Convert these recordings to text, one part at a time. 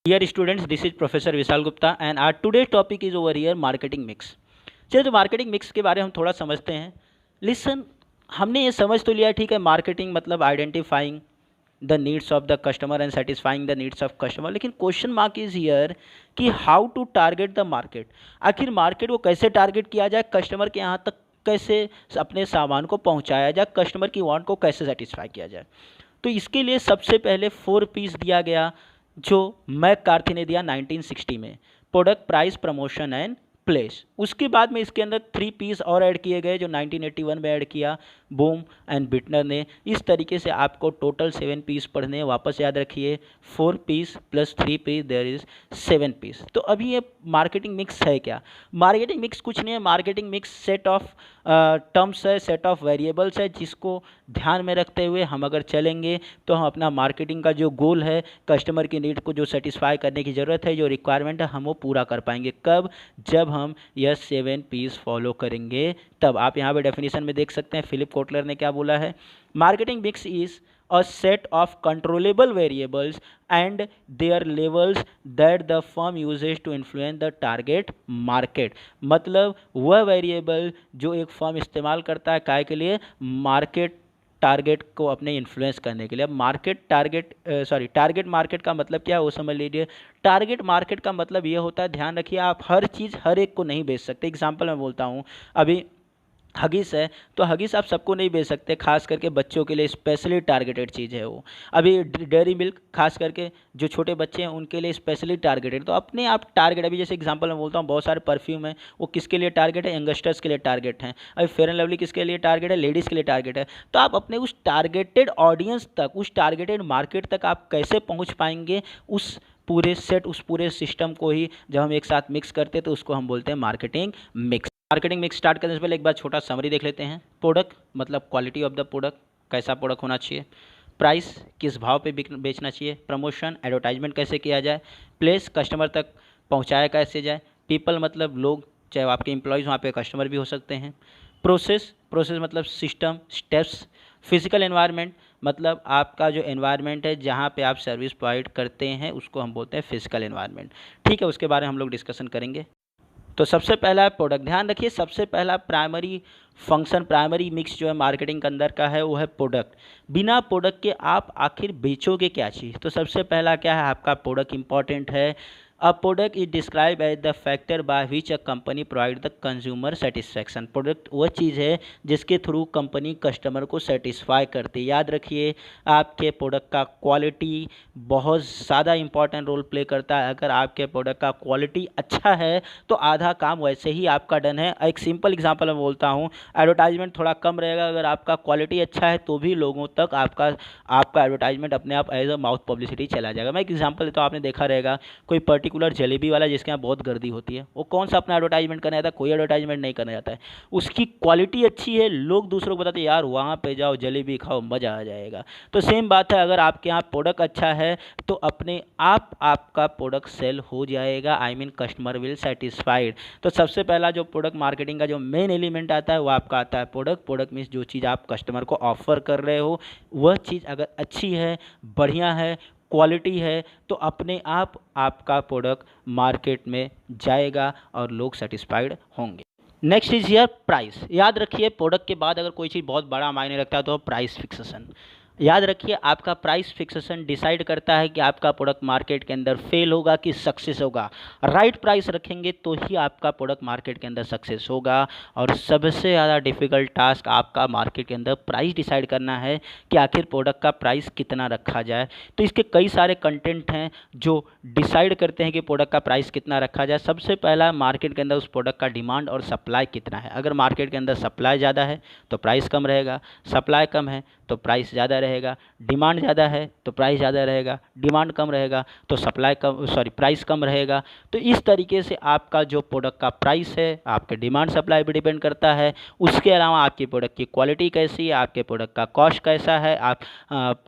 Dear students, this is Professor Vishal Gupta and our today's topic is over here marketing mix. चलिए तो marketing mix के बारे में हम थोड़ा समझते हैं. लिसन, हमने ये समझ तो लिया, ठीक है, मार्केटिंग मतलब identifying the needs of the customer and satisfying the needs of customer. लेकिन क्वेश्चन मार्क इज हियर कि how to target the market. आखिर मार्केट को कैसे टारगेट किया जाए, कस्टमर के यहाँ तक कैसे अपने सामान को पहुँचाया जाए, कस्टमर की वांट को कैसे सेटिस्फाई किया जाए. तो इसके लिए सबसे पहले 4 पीस दिया गया जो मैककार्थी ने दिया 1960 में, product, price, promotion and place. उसके बाद में इसके अंदर 3 पीस और ऐड किए गए जो 1981 में ऐड किया बूम एंड बिटनर ने. इस तरीके से आपको टोटल 7 पीस पढ़ने हैं. वापस याद रखिए, 4 piece plus 3 piece there is 7 piece. तो अभी ये मार्केटिंग मिक्स है क्या? मार्केटिंग मिक्स कुछ नहीं है. Marketing mix set of terms है, सेट ऑफ वेरिएबल्स है, जिसको ध्यान में रखते हुए हम अगर चलेंगे तो हम अपना मार्केटिंग का जो गोल है, कस्टमर की नीड को जो सेटिस्फाई करने की ज़रूरत है, जो रिक्वायरमेंट है, हम वो पूरा कर पाएंगे. कब? जब हम यह 7 पीस फॉलो करेंगे तब. आप यहाँ पे डेफिनेशन में देख सकते हैं फिलिप कोटलर ने क्या बोला है. Marketing mix is a set of controllable variables and their levels that the firm uses to influence the target market. मतलब वह वेरिएबल जो एक फर्म इस्तेमाल करता है काय के लिए, मार्केट टारगेट को अपने इन्फ्लुएंस करने के लिए. अब मार्केट टारगेट टारगेट मार्केट का मतलब क्या है वो समझ लीजिए. टारगेट मार्केट का मतलब ये होता है, ध्यान रखिए, आप हर चीज़ हर एक को नहीं बेच सकते. एग्जांपल मैं बोलता हूँ, अभी हगीस है तो हगीस आप सबको नहीं बेच सकते, खास करके बच्चों के लिए स्पेशली टारगेटेड चीज़ है वो. अभी डेयरी मिल्क खास करके जो छोटे बच्चे हैं उनके लिए स्पेशली टारगेटेड. तो अपने आप टारगेट, अभी जैसे एग्जांपल मैं बोलता हूँ, बहुत सारे परफ्यूम हैं, वो किसके लिए टारगेट है? यंगस्टर्स के लिए टारगेट हैं. अभी फेयर एंड लवली किसके लिए टारगेट है? लेडीज़ के लिए टारगेट है. तो आप अपने उस टारगेटेड ऑडियंस तक, उस टारगेटेड मार्केट तक आप कैसे पहुँच पाएंगे, उस पूरे सेट, उस पूरे सिस्टम को ही जब हम एक साथ मिक्स करते हैं तो उसको हम बोलते हैं marketing mix. Marketing mix start करने से पहले एक बार छोटा समरी देख लेते हैं. प्रोडक्ट मतलब क्वालिटी ऑफ द प्रोडक्ट, कैसा प्रोडक्ट होना चाहिए. प्राइस, किस भाव पे बेचना चाहिए. प्रमोशन, एडवर्टाइजमेंट कैसे किया जाए. प्लेस, कस्टमर तक पहुंचाया कैसे जाए. पीपल मतलब लोग, चाहे आपके एम्प्लॉयज़ वहाँ पे कस्टमर भी हो सकते हैं. प्रोसेस, प्रोसेस मतलब सिस्टम, स्टेप्स. फिजिकल एनवायरनमेंट मतलब आपका जो एनवायरनमेंट है जहाँ पे आप सर्विस प्रोवाइड करते हैं उसको हम बोलते हैं फिजिकल एनवायरनमेंट. ठीक है, उसके बारे में हम लोग डिस्कशन करेंगे. तो सबसे पहला है प्रोडक्ट. ध्यान रखिए, सबसे पहला प्राइमरी फंक्शन, प्राइमरी मिक्स जो है मार्केटिंग के अंदर का है वो है प्रोडक्ट. बिना प्रोडक्ट के आप आखिर बेचोगे क्या चीज़. तो सबसे पहला क्या है, आपका प्रोडक्ट इंपॉर्टेंट है. A product is describe as the factor by which a company provide the consumer satisfaction. Product वह चीज़ है जिसके थ्रू कंपनी कस्टमर को सेटिस्फाई करती है. याद रखिए, आपके प्रोडक्ट का क्वालिटी बहुत ज़्यादा इंपॉर्टेंट रोल प्ले करता है. अगर आपके प्रोडक्ट का क्वालिटी अच्छा है तो आधा काम वैसे ही आपका डन है. एक सिंपल एग्जांपल मैं बोलता हूँ, एडवर्टाइजमेंट थोड़ा कम रहेगा, अगर आपका क्वालिटी अच्छा है तो भी लोगों तक आपका एडवर्टाइजमेंट अपने आप एज अ माउथ पब्लिसिटी चला जाएगा. मैं एक एग्जांपल देता हूँ, आपने देखा रहेगा कोई पर्टिकुलर जलेबी वाला जिसके यहाँ बहुत गर्दी होती है, वो कौन सा अपना एडवर्टाइजमेंट करना जाता है? कोई एडवर्टाइजमेंट नहीं करना जाता है. उसकी क्वालिटी अच्छी है, लोग दूसरों को बताते हैं यार वहाँ पे जाओ जलेबी खाओ मज़ा आ जाएगा. तो सेम बात है, अगर आपके यहाँ प्रोडक्ट अच्छा है तो अपने आप आपका प्रोडक्ट सेल हो जाएगा. I mean customer will satisfied. तो सबसे पहला जो प्रोडक्ट मार्केटिंग का जो मेन एलिमेंट आता है वो आपका आता है प्रोडक्ट. प्रोडक्ट मीन्स जो चीज़ आप कस्टमर को ऑफर कर रहे हो वह चीज़ अगर अच्छी है, बढ़िया है, क्वालिटी है, तो अपने आप आपका प्रोडक्ट मार्केट में जाएगा और लोग सेटिस्फाइड होंगे. Next is here price. याद रखिए, प्रोडक्ट के बाद अगर कोई चीज़ बहुत बड़ा मायने रखता है तो प्राइस फिक्सेशन. याद रखिए, आपका प्राइस फिक्सेशन डिसाइड करता है कि आपका प्रोडक्ट मार्केट के अंदर फेल होगा कि सक्सेस होगा. राइट प्राइस रखेंगे तो ही आपका प्रोडक्ट मार्केट के अंदर सक्सेस होगा. और सबसे ज़्यादा डिफ़िकल्ट टास्क आपका मार्केट के अंदर प्राइस डिसाइड करना है कि आखिर प्रोडक्ट का प्राइस कितना रखा जाए. तो इसके कई सारे कंटेंट हैं जो डिसाइड करते हैं कि प्रोडक्ट का प्राइस कितना रखा जाए. सबसे पहला, मार्केट के अंदर उस प्रोडक्ट का डिमांड और सप्लाई कितना है. अगर मार्केट के अंदर सप्लाई ज़्यादा है तो प्राइस कम रहेगा, सप्लाई कम है तो प्राइस ज़्यादा रहेगा, डिमांड ज़्यादा है तो प्राइस ज़्यादा रहेगा, डिमांड कम रहेगा तो प्राइस कम रहेगा. तो इस तरीके से आपका जो प्रोडक्ट का प्राइस है आपके डिमांड सप्लाई पर डिपेंड करता है. उसके अलावा आपकी प्रोडक्ट की क्वालिटी कैसी है, आपके प्रोडक्ट का कॉस्ट कैसा है, आप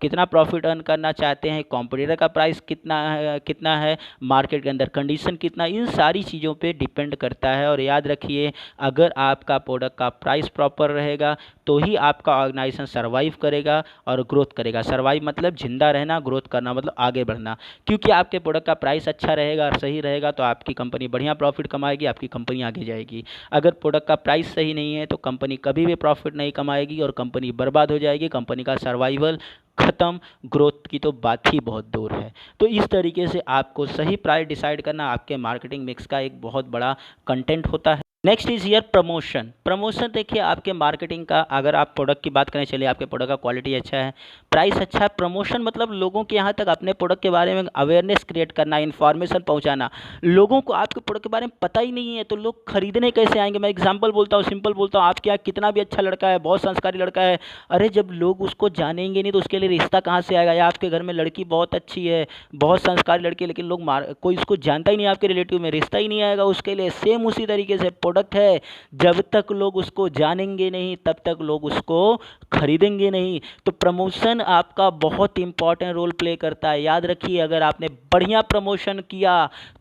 कितना प्रॉफिट अर्न करना चाहते हैं, कॉम्पिटिटर का प्राइस कितना है, मार्केट के अंदर कंडीशन कितना, इन सारी चीज़ों पे डिपेंड करता है. और याद रखिए, अगर आपका प्रोडक्ट का प्राइस प्रॉपर रहेगा तो ही आपका ऑर्गेनाइजेशन सर्वाइव करेगा और ग्रोथ करेगा। सर्वाइव मतलब जिंदा रहना, ग्रोथ करना मतलब आगे बढ़ना। क्योंकि आपके प्रोडक्ट का प्राइस अच्छा रहेगा और सही रहेगा तो आपकी कंपनी बढ़िया प्रॉफिट कमाएगी, आपकी कंपनी आगे जाएगी। अगर प्रोडक्ट का प्राइस सही नहीं है तो कंपनी कभी भी प्रॉफिट नहीं कमाएगी और कंपनी बर्बाद हो जाएगी, कंपनी का सर्वाइवल खत्म, ग्रोथ की तो बात ही बहुत दूर है। तो इस तरीके से आपको सही प्राइस डिसाइड करना आपके मार्केटिंग मिक्स का एक बहुत बड़ा कंटेंट होता है। Next is here promotion. Promotion देखिए आपके मार्केटिंग का, अगर आप प्रोडक्ट की बात करें, चलिए आपके प्रोडक्ट का क्वालिटी अच्छा है, प्राइस अच्छा है, प्रमोशन मतलब लोगों के यहाँ तक अपने प्रोडक्ट के बारे में अवेयरनेस क्रिएट करना, इन्फॉर्मेशन पहुँचाना। लोगों को आपके प्रोडक्ट के बारे में पता ही नहीं है तो लोग खरीदने कैसे आएंगे। मैं एग्जाम्पल बोलता हूँ, सिंपल बोलता हूँ, आपके यहाँ कितना भी अच्छा लड़का है, बहुत संस्कारी लड़का है, अरे जब लोग उसको जानेंगे नहीं तो उसके लिए रिश्ता कहाँ से आएगा। या आपके घर में लड़की बहुत अच्छी है, बहुत संस्कारी लड़की है, लेकिन लोग कोई उसको जानता ही नहीं, आपके रिलेटिव में रिश्ता ही नहीं आएगा उसके लिए। सेम उसी तरीके से प्रोडक्ट है, जब तक लोग उसको जानेंगे नहीं तब तक लोग उसको खरीदेंगे नहीं। तो प्रमोशन आपका बहुत इंपॉर्टेंट रोल प्ले करता है। याद रखिए, अगर आपने बढ़िया प्रमोशन किया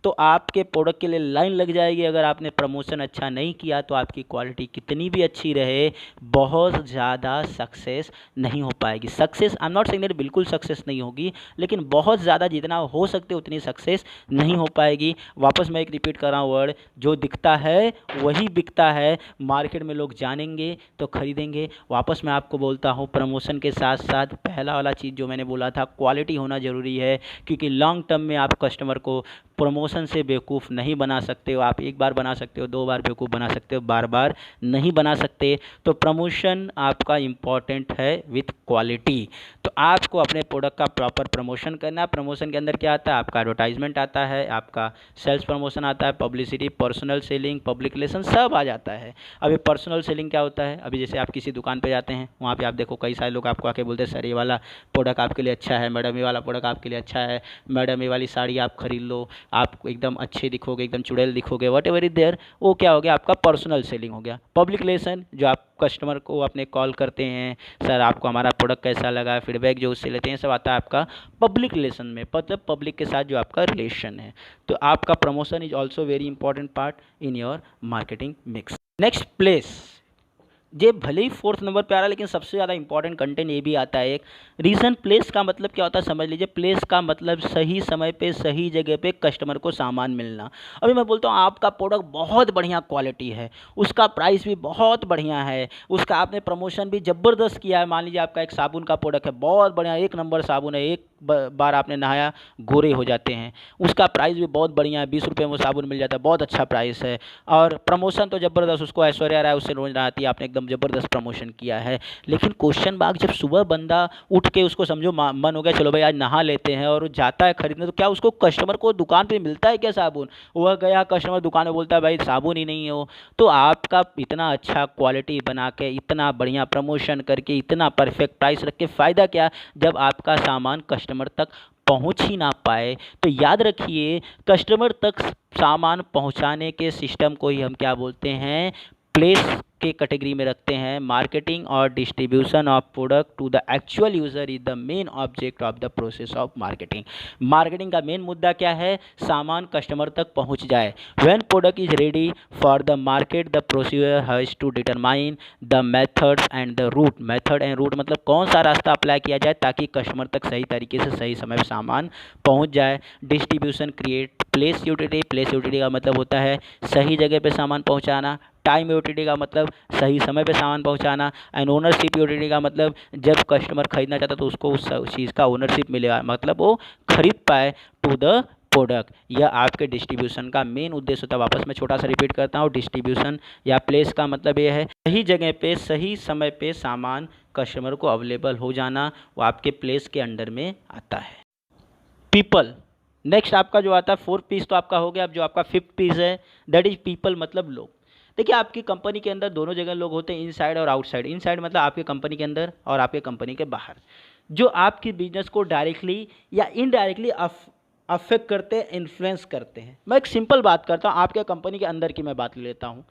तो आपके प्रोडक्ट के लिए लाइन लग जाएगी। अगर आपने प्रमोशन अच्छा नहीं किया तो आपकी क्वालिटी कितनी भी अच्छी रहे, बहुत ज़्यादा सक्सेस नहीं हो पाएगी। Success I am not saying that बिल्कुल सक्सेस नहीं होगी, लेकिन बहुत ज़्यादा जितना हो सकते उतनी सक्सेस नहीं हो पाएगी। वापस मैं एक रिपीट कर रहा हूँ वर्ड, जो दिखता है वही बिकता है। मार्केट में लोग जानेंगे तो खरीदेंगे। वापस मैं आपको बोलता हूँ, प्रमोशन के साथ साथ पहला वाला चीज़ जो मैंने बोला था, क्वालिटी होना ज़रूरी है। क्योंकि लॉन्ग टर्म में आप कस्टमर को प्रमोशन से बेवकूफ़ नहीं बना सकते हो। आप एक बार बना सकते हो, 2 बार बेवकूफ़ बना सकते हो, बार बार नहीं बना सकते। तो प्रमोशन आपका इम्पॉर्टेंट है विथ क्वालिटी। तो आपको अपने प्रोडक्ट का प्रॉपर प्रमोशन करना है। प्रमोशन के अंदर क्या आता है, आपका एडवर्टाइजमेंट आता है, आपका सेल्स प्रमोशन आता है, publicity, personal selling, public relation सब आ जाता है। अभी पर्सनल सेलिंग क्या होता है, अभी जैसे आप किसी दुकान पे जाते हैं, वहाँ पे आप देखो कई सारे लोग आपको आके बोलते हैं सर ये वाला प्रोडक्ट आपके लिए अच्छा है, मैडम ये वाला प्रोडक्ट आपके लिए अच्छा है, मैडम ये वाली साड़ी आप खरीद लो, आप एकदम अच्छे दिखोगे, एकदम चुड़ैल दिखोगे, वट एवर इज देयर। वो क्या हो गया, आपका पर्सनल सेलिंग हो गया। पब्लिक रिलेशन, जो आप कस्टमर को अपने कॉल करते हैं, सर आपको हमारा प्रोडक्ट कैसा लगा, फीडबैक जो उससे लेते हैं, सब आता है आपका पब्लिक रिलेशन में, मतलब पब्लिक के साथ जो आपका रिलेशन है। तो आपका promotion is also very important part in your marketing mix. Next, place. ये भले ही 4th नंबर पे आ रहा है, लेकिन सबसे ज़्यादा इंपॉर्टेंट कंटेंट ये भी आता है एक रीज़न। प्लेस का मतलब क्या होता है समझ लीजिए। प्लेस का मतलब सही समय पे सही जगह पे कस्टमर को सामान मिलना। अभी मैं बोलता हूँ आपका प्रोडक्ट बहुत बढ़िया क्वालिटी है, उसका प्राइस भी बहुत बढ़िया है, उसका आपने प्रमोशन भी ज़बरदस्त किया है। मान लीजिए आपका एक साबुन का प्रोडक्ट है, बहुत बढ़िया 1 नंबर साबुन है, एक बार आपने नहाया गोरे हो जाते हैं, उसका प्राइस भी बहुत बढ़िया है, 20 रुपये में वो साबुन मिल जाता है, बहुत अच्छा प्राइस है। और प्रमोशन तो ज़बरदस्त, उसको ऐश्वर्या राय उससे रोज नहाती है, आपने एकदम ज़बरदस्त प्रमोशन किया है। लेकिन क्वेश्चन बाग, जब सुबह बंदा उठ के उसको समझो मन हो गया चलो भाई आज नहा लेते हैं, और जाता है खरीदने, तो क्या उसको कस्टमर को दुकान पे मिलता है क्या साबुन? वह गया कस्टमर दुकान में, बोलता है भाई साबुन ही नहीं है वो। तो आपका इतना अच्छा क्वालिटी बना के, इतना बढ़िया प्रमोशन करके, इतना परफेक्ट प्राइस रख के फ़ायदा क्या जब आपका सामान कस्टमर तक पहुंच ही ना पाए। तो याद रखिए, कस्टमर तक सामान पहुंचाने के सिस्टम को ही हम क्या बोलते हैं, प्लेस के कैटेगरी में रखते हैं। मार्केटिंग और distribution of product to the actual user is the main object of the process of marketing. Marketing का मेन मुद्दा क्या है, सामान कस्टमर तक पहुंच जाए। When product is ready for the market, the procedure has to determine the methods and the route. Method and route मतलब कौन सा रास्ता अप्लाई किया जाए ताकि कस्टमर तक सही तरीके से सही समय पर सामान पहुँच जाए। Distribution create place utility. Place utility का मतलब होता है सही जगह पे सामान पहुंचाना। टाइम यूटिलिटी का मतलब सही समय पे सामान पहुंचाना। एंड ओनरशिप यूटिलिटी का मतलब जब कस्टमर खरीदना चाहता तो उसको उस चीज़ का ओनरशिप मिलेगा, मतलब वो खरीद पाए टू द प्रोडक्ट। यह आपके डिस्ट्रीब्यूशन का मेन उद्देश्य होता है। वापस मैं छोटा सा रिपीट करता हूँ, डिस्ट्रीब्यूशन या प्लेस का मतलब ये है सही जगह पे सही समय पे सामान कस्टमर को अवेलेबल हो जाना, वो आपके प्लेस के अंडर में आता है। पीपल, नेक्स्ट आपका जो आता है 4th पीस तो आपका हो गया। अब जो आपका 5th पीस है, दैट इज पीपल, मतलब लोग। देखिए आपकी कंपनी के अंदर दोनों जगह लोग होते हैं, इनसाइड और आउटसाइड। इनसाइड मतलब आपके कंपनी के अंदर और आपके कंपनी के बाहर, जो आपकी बिजनेस को डायरेक्टली या इनडायरेक्टली अफेक्ट करते हैं, इन्फ्लुएंस करते हैं। मैं एक सिंपल बात करता हूँ, आपके कंपनी के अंदर की मैं बात लेता हूँ।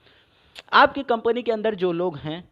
आपकी कंपनी के अंदर जो लोग हैं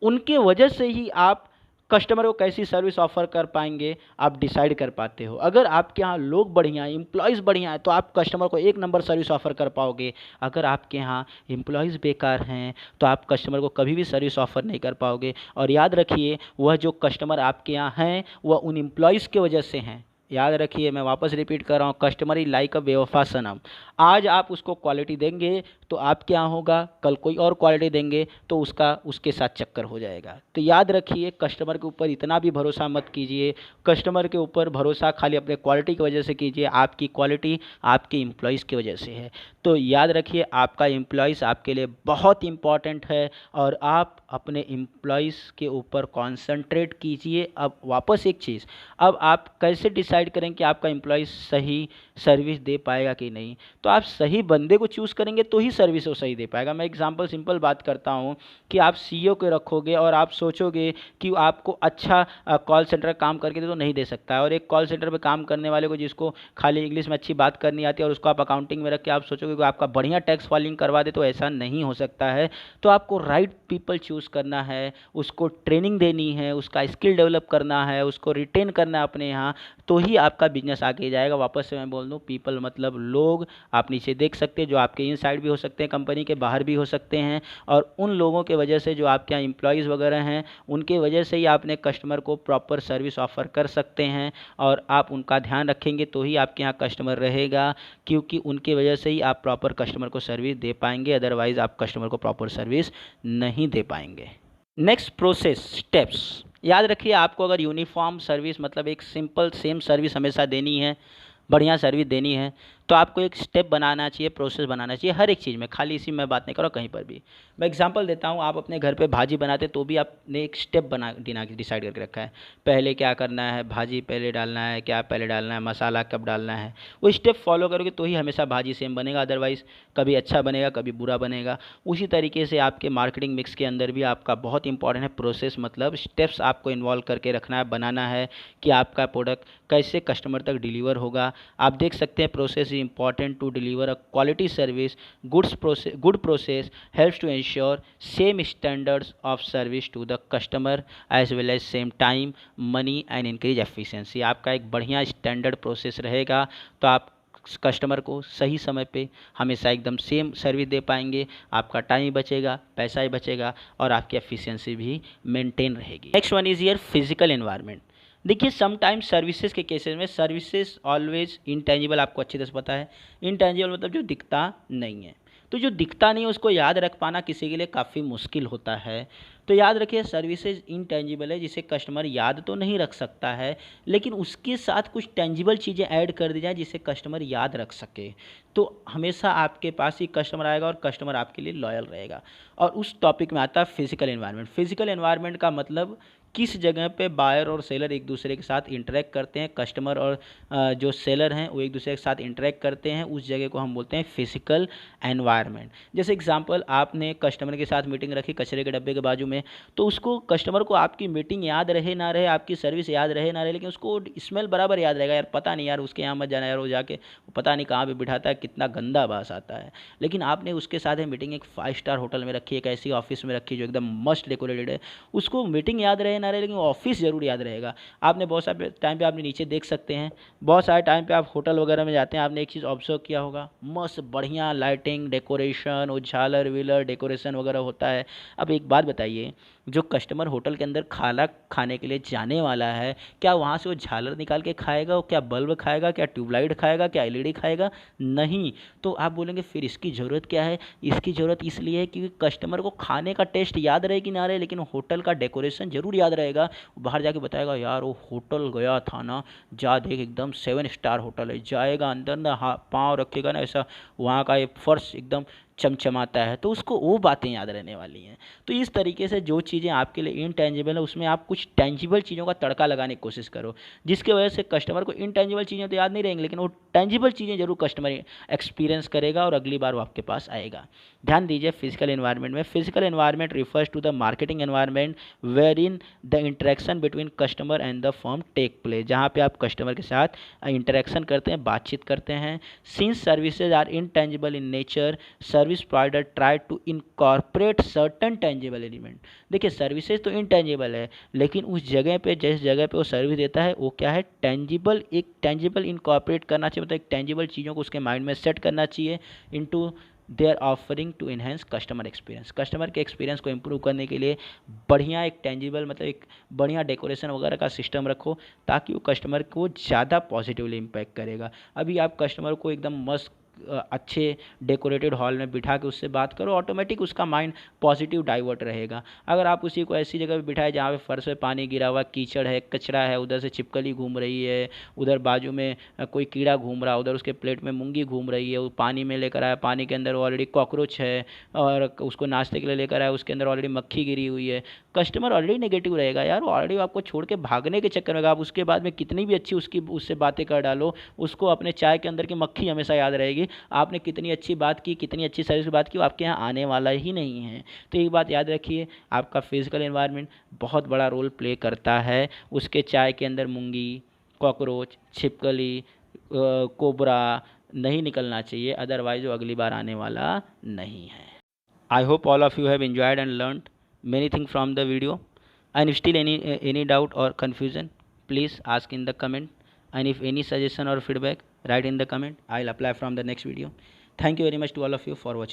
उनके वजह से ही आप कस्टमर को कैसी सर्विस ऑफर कर पाएंगे आप डिसाइड कर पाते हो। अगर आपके यहाँ लोग बढ़िया हैं, एम्प्लॉयज़ बढ़िया हैं, तो आप कस्टमर को एक नंबर सर्विस ऑफर कर पाओगे। अगर आपके यहाँ एम्प्लॉयज़ बेकार हैं तो आप कस्टमर को कभी भी सर्विस ऑफर नहीं कर पाओगे। और याद रखिए, वह जो कस्टमर आपके यहाँ हैं वह उन एम्प्लॉयज़ की वजह से हैं। याद रखिए, मैं वापस रिपीट कर रहा हूँ, कस्टमर इज लाइक अ बेवफा सनम। आज आप उसको क्वालिटी देंगे तो आप क्या होगा, कल कोई और क्वालिटी देंगे तो उसके साथ चक्कर हो जाएगा। तो याद रखिए, कस्टमर के ऊपर इतना भी भरोसा मत कीजिए। कस्टमर के ऊपर भरोसा खाली अपने क्वालिटी की वजह से कीजिए। आपकी क्वालिटी आपके एम्प्लॉयज़ की वजह से है। तो याद रखिए, आपका एम्प्लॉयज़ आपके लिए बहुत इंपॉर्टेंट है और आप अपने एम्प्लॉयज़ के ऊपर कॉन्संट्रेट कीजिए। अब वापस एक चीज़, अब आप कैसे डिसाइड करें कि आपका एम्प्लॉय सही सर्विस दे पाएगा कि नहीं? तो आप सही बंदे को चूज़ करेंगे तो ही सर्विस वो सही दे पाएगा। मैं एग्जांपल सिंपल बात करता हूँ कि आप सीईओ को रखोगे और आप सोचोगे कि वो आपको अच्छा कॉल सेंटर काम करके दे तो नहीं दे सकता है, और एक कॉल सेंटर पे काम करने वाले को जिसको खाली इंग्लिश में अच्छी बात करनी आती है और उसको आप अकाउंटिंग में रख के आप सोचोगे कि आपका बढ़िया टैक्स फाइलिंग करवा दे, तो ऐसा नहीं हो सकता है। तो आपको राइट पीपल चूज़ करना है, उसको ट्रेनिंग देनी है, उसका स्किल डेवलप करना है, उसको रिटेन करना है अपने यहाँ, तो ही आपका बिजनेस आगे जाएगा। वापस से मैं बोल दूँ, पीपल मतलब लोग। आप नीचे देख सकते हैं, जो आपके इनसाइड भी हो सकते हैं, कंपनी के बाहर भी हो सकते हैं, और उन लोगों के वजह से जो आपके यहाँ एम्प्लॉयज़ वगैरह हैं, उनके वजह से ही आपने कस्टमर को प्रॉपर सर्विस ऑफर कर सकते हैं। और आप उनका ध्यान रखेंगे तो ही आपके यहाँ कस्टमर रहेगा, क्योंकि उनकी वजह से ही आप प्रॉपर कस्टमर को सर्विस दे पाएंगे। अदरवाइज़ आप कस्टमर को प्रॉपर सर्विस नहीं दे पाएंगे। Next, process steps. याद रखिए, आपको अगर यूनिफॉर्म सर्विस मतलब एक सिंपल सेम सर्विस हमेशा देनी है, बढ़िया सर्विस देनी है, तो आपको एक स्टेप बनाना चाहिए, प्रोसेस बनाना चाहिए हर एक चीज़ में। खाली इसी में बात नहीं करो, कहीं पर भी। मैं एग्जांपल देता हूँ, आप अपने घर पे भाजी बनाते तो भी आपने एक स्टेप डिसाइड करके रखा है। पहले क्या करना है, भाजी पहले डालना है, क्या पहले डालना है, मसाला कब डालना है, वो स्टेप फॉलो करोगे तो ही हमेशा भाजी सेम बनेगा। अदरवाइज़ कभी अच्छा बनेगा, कभी बुरा बनेगा। उसी तरीके से आपके मार्केटिंग मिक्स के अंदर भी आपका बहुत इंपॉर्टेंट है प्रोसेस, मतलब स्टेप्स आपको इन्वॉल्व करके रखना है, बनाना है कि आपका प्रोडक्ट कैसे कस्टमर तक डिलीवर होगा। आप देख सकते हैं, process is important to deliver a quality service. Good process helps to ensure same standards of service to the customer as well as same time, money and increase efficiency। आपका एक बढ़िया standard process रहेगा तो आप customer को सही समय पे हमेशा एकदम सेम सर्विस दे पाएंगे। आपका टाइम बचेगा, पैसा ही बचेगा, और आपकी एफिशिएंसी भी मेंटेन रहेगी। Next one is your physical environment. देखिए, समटाइम्स सर्विसेज के केसेस में सर्विसेज ऑलवेज इनटेंजिबल, आपको अच्छी तरह से पता है। इनटेंजिबल मतलब जो दिखता नहीं है। तो जो दिखता नहीं है उसको याद रख पाना किसी के लिए काफ़ी मुश्किल होता है। तो याद रखिए, सर्विसेज इनटेंजिबल है जिसे कस्टमर याद तो नहीं रख सकता है, लेकिन उसके साथ कुछ टेंजिबल चीज़ें ऐड कर दी जाए जिसे कस्टमर याद रख सके, तो हमेशा आपके पास ही कस्टमर आएगा और कस्टमर आपके लिए लॉयल रहेगा। और उस टॉपिक में आता है फिजिकल एनवायरनमेंट। फिजिकल एनवायरनमेंट का मतलब किस जगह पे बायर और सेलर एक दूसरे के साथ इंटरेक्ट करते हैं, कस्टमर और जो सेलर हैं वो एक दूसरे के साथ इंटरेक्ट करते हैं, उस जगह को हम बोलते हैं फिजिकल एनवायरनमेंट। जैसे एग्जांपल, आपने कस्टमर के साथ मीटिंग रखी कचरे के डब्बे के बाजू में, तो उसको कस्टमर को आपकी मीटिंग याद रहे ना रहे, आपकी सर्विस याद रहे ना रहे, लेकिन उसको स्मेल बराबर याद रहेगा। यार पता नहीं, यार उसके यहाँ मत जाना, यार वो जाके पता नहीं कहाँ पर बिठाता है, कितना गंदा बास आता है। लेकिन आपने उसके साथ मीटिंग एक 5 स्टार होटल में रखी, एक ऐसी ऑफिस में रखी जो एकदम मस्त डेकोरेटेड है, उसको मीटिंग याद रहे ना रहे, लेकिन ऑफिस ज़रूर याद रहेगा। आपने बहुत सारे टाइम पे, आपने नीचे देख सकते हैं, बहुत सारे टाइम पे आप होटल वगैरह में जाते हैं, आपने एक चीज़ ऑब्जर्व किया होगा, मस्त बढ़िया लाइटिंग, डेकोरेशन, वो झालर व्हीलर डेकोरेशन वगैरह होता है। अब एक बात बताइए, जो कस्टमर होटल के अंदर खाना खाने के लिए जाने वाला है, क्या वहाँ से वो झालर निकाल के खाएगा, वो क्या बल्ब खाएगा, क्या ट्यूबलाइट खाएगा, क्या एलईडी खाएगा? नहीं। तो आप बोलेंगे फिर इसकी ज़रूरत क्या है? इसकी ज़रूरत इसलिए है क्योंकि कस्टमर को खाने का टेस्ट याद रहे कि ना रहे, लेकिन होटल का डेकोरेशन ज़रूर याद रहेगा। बाहर जाके बताएगा, यार वो होटल गया था ना, जा देख एकदम 7 स्टार होटल है। जाएगा अंदर ना, पाँव रखेगा ना, ऐसा वहाँ का ये फर्श एकदम चमचमाता है, तो उसको वो बातें याद रहने वाली हैं। तो इस तरीके से जो चीज़ें आपके लिए इनटेंजिबल है, उसमें आप कुछ टेंजिबल चीज़ों का तड़का लगाने की कोशिश करो, जिसकी वजह से कस्टमर को इनटेंजिबल चीज़ें तो याद नहीं रहेंगी, लेकिन वो टेंजिबल चीज़ें जरूर कस्टमर एक्सपीरियंस करेगा और अगली बार वो आपके पास आएगा। ध्यान दीजिए, फिजिकल एनवायरनमेंट में, physical environment refers to the marketing environment wherein the interaction between customer and the firm take place, जहाँ पे आप कस्टमर के साथ इंटरेक्शन करते हैं, बातचीत करते हैं। Since services are intangible in nature, service provider try to incorporate certain tangible element. देखिए सर्विसेज तो इनटेंजिबल है, लेकिन उस जगह पे जिस जगह पे वो सर्विस देता है वो क्या है, टेंजिबल, एक टेंजिबल इनकॉर्पोरेट करना चाहिए, मतलब एक टेंजिबल चीज़ों को उसके माइंड में सेट करना चाहिए into their offering to enhance customer experience. Customer के एक्सपीरियंस को इम्प्रूव करने के लिए बढ़िया एक टेंजिबल मतलब एक बढ़िया डेकोरेशन वगैरह का सिस्टम रखो, ताकि वो कस्टमर को ज़्यादा पॉजिटिवली इम्पैक्ट करेगा। अभी आप कस्टमर को एकदम मस्त अच्छे डेकोरेटेड हॉल में बिठा के उससे बात करो, ऑटोमेटिक उसका माइंड पॉजिटिव डाइवर्ट रहेगा। अगर आप उसी को ऐसी जगह पे बिठाए जहाँ पे फर्श पे पानी गिरा हुआ, कीचड़ है, कचरा है, उधर से छिपकली घूम रही है, उधर बाजू में कोई कीड़ा घूम रहा है, उधर उसके प्लेट में मूंगी घूम रही है, वो पानी में लेकर आया, पानी के अंदर ऑलरेडी कॉकरोच है, और उसको नाश्ते के लिए लेकर आया, उसके अंदर ऑलरेडी मक्खी गिरी हुई है, कस्टमर ऑलरेडी नेगेटिव रहेगा यार, वो ऑलरेडी आपको छोड़ के भागने के चक्कर में। आप उसके बाद में कितनी भी अच्छी उससे बातें कर डालो, उसको अपने चाय के अंदर की मक्खी हमेशा याद रहेगी। आपने कितनी अच्छी बात की, कितनी अच्छी सर्विस की बात की, वो आपके यहाँ आने वाला ही नहीं है। तो एक बात याद रखिए, आपका फिजिकल एनवायरनमेंट बहुत बड़ा रोल प्ले करता है। उसके चाय के अंदर मूंगी, कॉकरोच, छिपकली, कोबरा नहीं निकलना चाहिए, अदरवाइज वो अगली बार आने वाला नहीं है। I hope all of you have enjoyed and learned many things from the video. And if still any doubt or confusion, please ask in the comment. And if any suggestion or feedback, write in the comment. I'll apply from the next video. Thank you very much to all of you for watching.